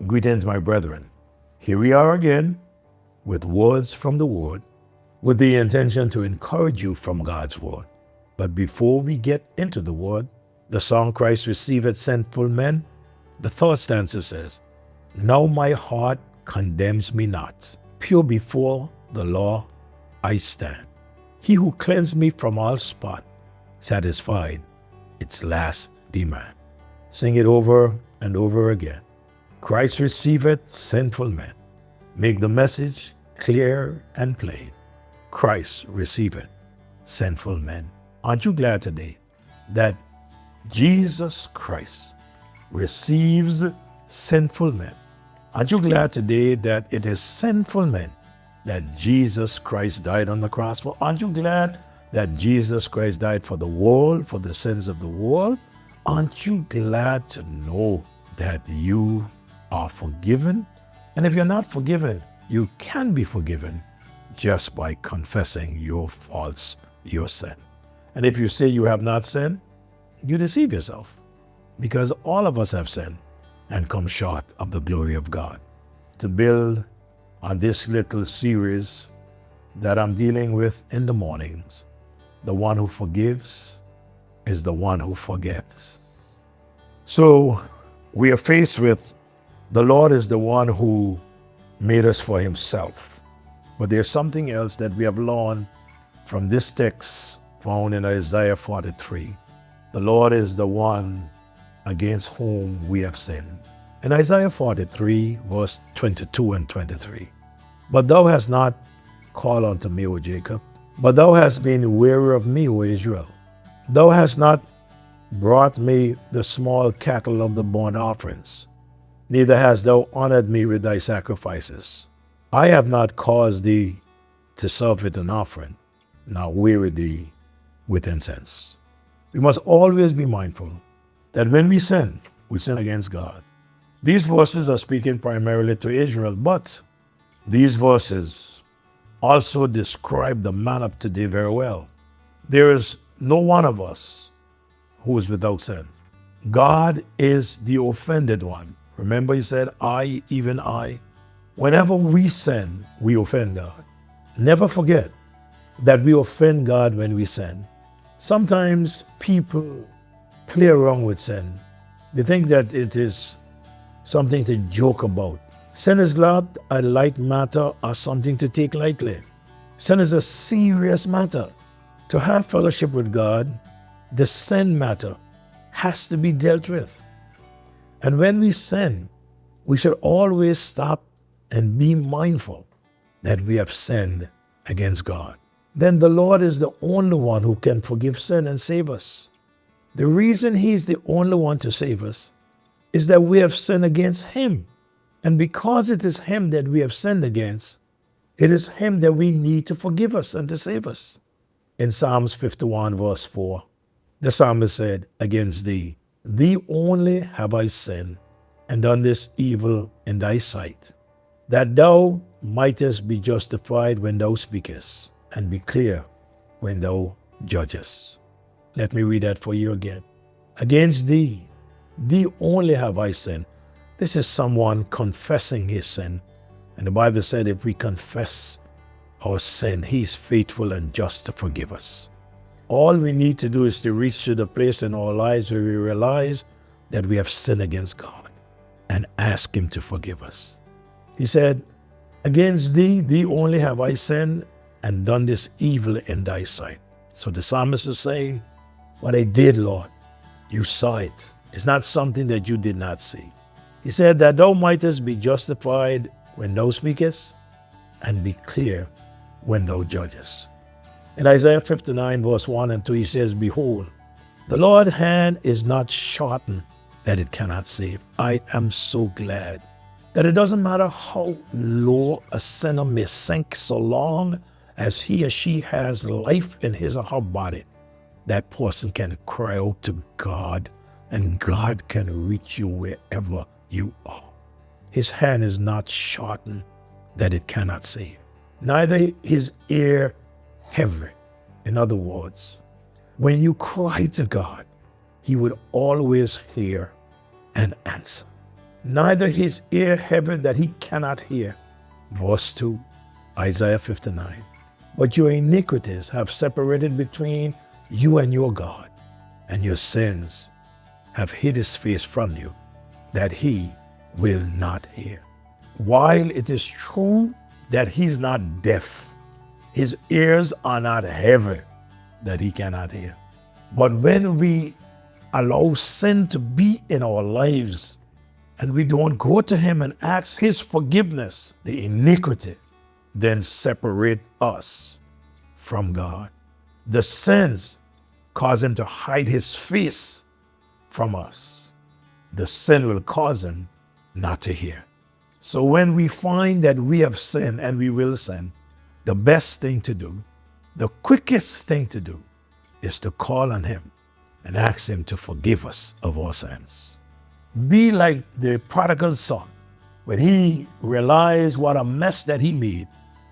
Greetings, my brethren. Here we are again with words from the Word, with the intention to encourage you from God's Word. But before we get into the Word, the song Christ receiveth sinful men, the thought stanza says, Now my heart condemns me not, pure before the law I stand. He who cleansed me from all spot, satisfied its last demand. Sing it over and over again. Christ receiveth sinful men. Make the message clear and plain. Christ receiveth sinful men. Aren't you glad today that Jesus Christ receives sinful men? Aren't you glad today that it is sinful men that Jesus Christ died on the cross for? Aren't you glad that Jesus Christ died for the world, for the sins of the world? Aren't you glad to know that you are forgiven? And if you're not forgiven, you can be forgiven just by confessing your faults, your sin. And if you say you have not sinned, you deceive yourself, because all of us have sinned and come short of the glory of God. To build on this little series that I'm dealing with in the mornings, the one who forgives is the one who forgets. So we are faced with the Lord is the one who made us for himself. But there's something else that we have learned from this text found in Isaiah 43. The Lord is the one against whom we have sinned. In Isaiah 43, verse 22 and 23. But thou hast not called unto me, O Jacob, but thou hast been weary of me, O Israel. Thou hast not brought me the small cattle of the burnt offerings, neither hast thou honored me with thy sacrifices. I have not caused thee to serve with an offering, nor weary thee with incense. We must always be mindful that when we sin against God. These verses are speaking primarily to Israel, but these verses also describe the man of today very well. There is no one of us who is without sin. God is the offended one. Remember, he said, I, even I. Whenever we sin, we offend God. Never forget that we offend God when we sin. Sometimes people play around with sin. They think that it is something to joke about. Sin is not a light matter or something to take lightly. Sin is a serious matter. To have fellowship with God, the sin matter has to be dealt with. And when we sin, we should always stop and be mindful that we have sinned against God. Then the Lord is the only one who can forgive sin and save us. The reason he's the only one to save us is that we have sinned against him. And because it is him that we have sinned against, it is him that we need to forgive us and to save us. In Psalms 51, verse 4, the psalmist said, Against thee only have I sinned, and done this evil in thy sight, that thou mightest be justified when thou speakest, and be clear when thou judgest. Let me read that for you again. Against thee only have I sinned. This is someone confessing his sin. And the Bible said if we confess our sin, he's faithful and just to forgive us. All we need to do is to reach to the place in our lives where we realize that we have sinned against God and ask him to forgive us. He said, Against thee only have I sinned and done this evil in thy sight. So the psalmist is saying, what I did, Lord, you saw it. It's not something that you did not see. He said that thou mightest be justified when thou speakest and be clear when thou judgest. In Isaiah 59, verse 1 and 2, he says, Behold, the Lord's hand is not shortened that it cannot save. I am so glad that it doesn't matter how low a sinner may sink, so long as he or she has life in his or her body, that person can cry out to God, and God can reach you wherever you are. His hand is not shortened that it cannot save, neither his ear heavy. In other words, when you cry to God, he would always hear and answer. neither his ear heavy that he cannot hear. Verse 2, Isaiah 59. But your iniquities have separated between you and your God, and your sins have hid his face from you, that he will not hear. While it is true that he's not deaf, his ears are not heavy that he cannot hear. But when we allow sin to be in our lives and we don't go to him and ask his forgiveness, the iniquity then separate us from God. The sins cause him to hide his face from us. The sin will cause him not to hear. So when we find that we have sinned, and we will sin, the best thing to do, the quickest thing to do, is to call on him and ask him to forgive us of our sins. Be like the prodigal son. When he realized what a mess that he made,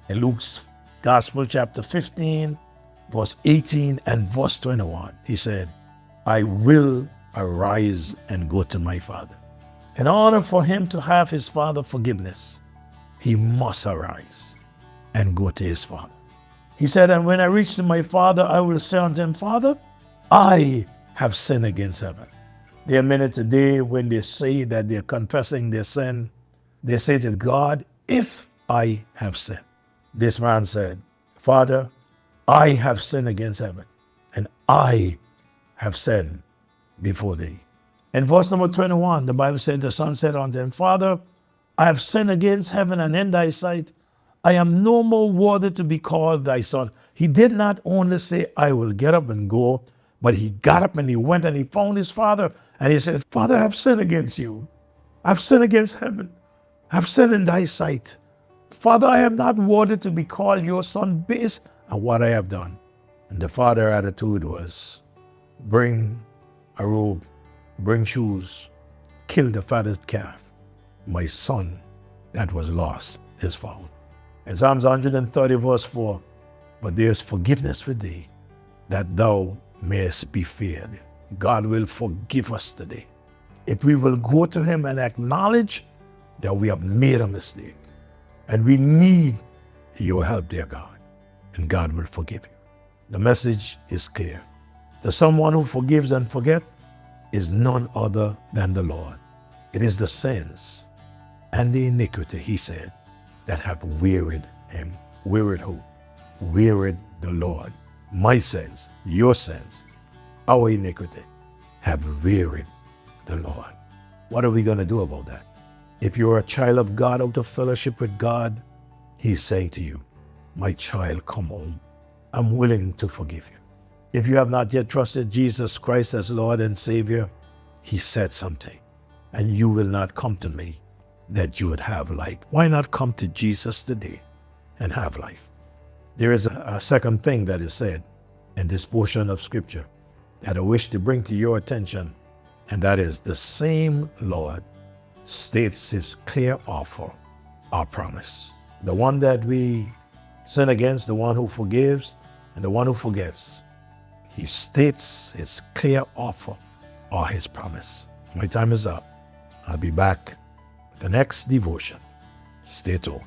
in Luke's Gospel chapter 15, verse 18 and verse 21, he said, I will arise and go to my father. In order for him to have his father's forgiveness, he must arise and go to his father. He said, and when I reach to my father, I will say unto him, Father, I have sinned against heaven. There are many today, when they say that they're confessing their sin, they say to God, if I have sinned. This man said, Father, I have sinned against heaven, and I have sinned before thee. In verse number 21, the Bible said, the son said unto him, Father, I have sinned against heaven and in thy sight. I am no more worthy to be called thy son. He did not only say, I will get up and go, but he got up and he went and he found his father. And he said, Father, I have sinned against you. I've sinned against heaven. I've sinned in thy sight. Father, I am not worthy to be called your son based on what I have done. And the father's attitude was, bring a robe, bring shoes, kill the fatted calf. My son that was lost is found. In Psalms 130 verse 4, but there is forgiveness with thee, that thou mayest be feared. God will forgive us today. If we will go to him and acknowledge that we have made a mistake, and we need your help, dear God, and God will forgive you. The message is clear. The someone who forgives and forgets is none other than the Lord. It is the sins and the iniquity, he said, that have wearied him. Wearied who? Wearied the Lord. My sins, your sins, our iniquity have wearied the Lord. What are we going to do about that? If you're a child of God out of fellowship with God, he's saying to you, my child, come home. I'm willing to forgive you. If you have not yet trusted Jesus Christ as Lord and Savior, he said something, and you will not come to me that you would have life. Why not come to Jesus today and have life? There is a second thing that is said in this portion of Scripture that I wish to bring to your attention, and that is the same Lord states his clear offer, our promise. The one that we sin against, the one who forgives, and the one who forgets. He states his clear offer or his promise. My time is up. I'll be back with the next devotion. Stay tuned.